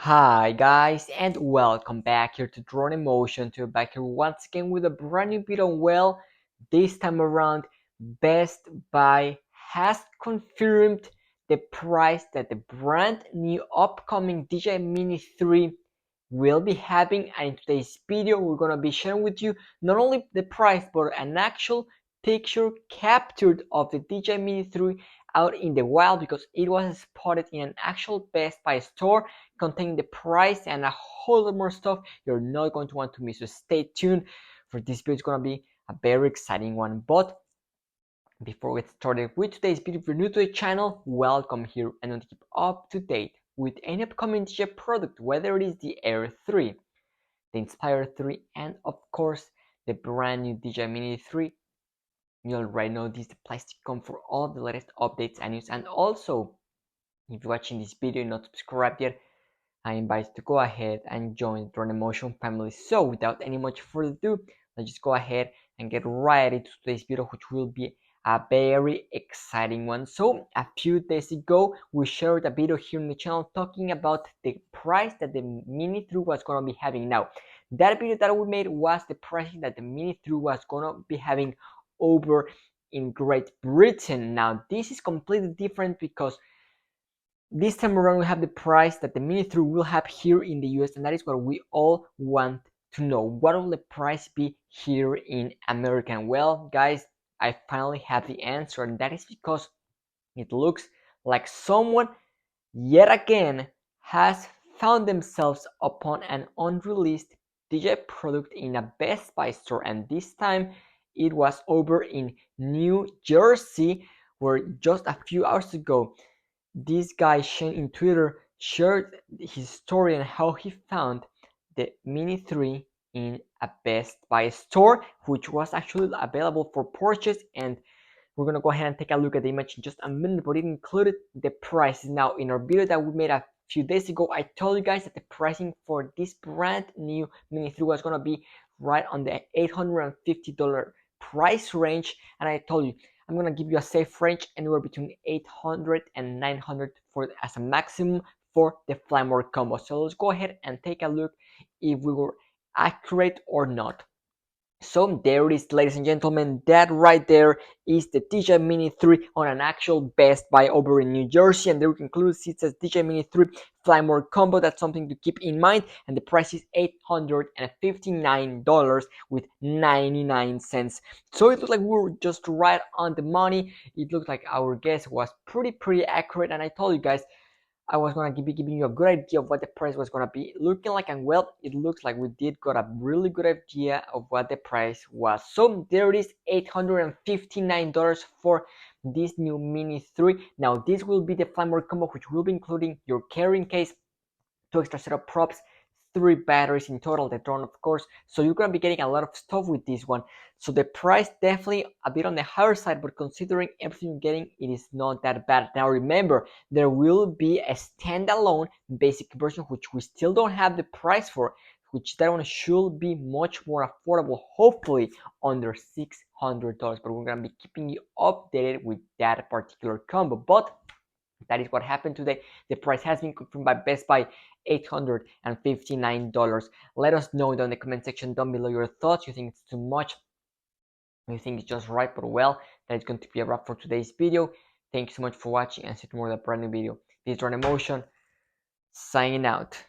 Hi guys, and welcome back here to Drone Emotion. To back here once again with a brand new video. Well, this time around Best Buy has confirmed the price that the brand new upcoming DJI Mini 3 will be having, and in today's video we're gonna be sharing with you not only the price but an actual picture captured of the DJI Mini 3 out in the wild, because it was spotted in an actual Best Buy store containing the price and a whole lot more stuff you're not going to want to miss. So stay tuned for this video. It's going to be a very exciting one. But before we get started with today's video, if you're new to the channel, welcome here and want to keep up to date with any upcoming DJI product, whether it is the Air 3, the Inspire 3, and of course the brand new DJI Mini 3. You already know this, the plastic come for all the latest updates and news. And also, if you're watching this video and not subscribed yet, I invite you to go ahead and join the Drone Emotion family. So without any much further ado, let's just go ahead and get right into today's video, which will be a very exciting one. So a few days ago, we shared a video here on the channel talking about the price that the Mini 3 was going to be having. Now, that video that we made was the pricing that the Mini 3 was going to be having over in Great Britain. Now, this is completely different because this time around we have the price that the Mini 3 will have here in the US, and that is what we all want to know. What will the price be here in America? And well, guys, I finally have the answer, and that is because it looks like someone yet again has found themselves upon an unreleased DJI product in a Best Buy store, and this time it was over in New Jersey, where just a few hours ago this guy Shane in Twitter shared his story on how he found the Mini 3 in a Best Buy store, which was actually available for purchase. And we're gonna go ahead and take a look at the image in just a minute, but it included the prices. Now, in our video that we made a few days ago, I told you guys that the pricing for this brand new Mini 3 was gonna be right on the $850 price range, and I told you I'm gonna give you a safe range anywhere between 800 and 900 for as a maximum for the fly mode combo. So let's go ahead and take a look if we were accurate or not. So there it is, ladies and gentlemen. That right there is the DJI Mini 3 on an actual Best Buy over in New Jersey, and there includes it says DJI Mini 3 Fly More Combo. That's something to keep in mind, and the price is $859 with 99 cents. So it looks like we were just right on the money. It looked like our guess was pretty accurate, and I told you guys I was gonna be giving you a good idea of what the price was gonna be looking like, and well, it looks like we did got a really good idea of what the price was. So there it is, $859 for this new Mini 3. Now this will be the fly mode combo, which will be including your carrying case, 2 extra set of props, 3 batteries in total, the drone of course. So you're gonna be getting a lot of stuff with this one. So the price definitely a bit on the higher side, but considering everything you're getting, it is not that bad. Now remember, there will be a standalone basic version, which we still don't have the price for, which that one should be much more affordable, hopefully under $600. But we're gonna be keeping you updated with that particular combo. But that is what happened today. The price has been confirmed by Best Buy, $859. Let us know down in the comment section down below your thoughts. You think it's too much? You think it's just right? But well, that is going to be a wrap for today's video. Thank you so much for watching, and see you tomorrow with a brand new video. This is Drone Emotion, signing out.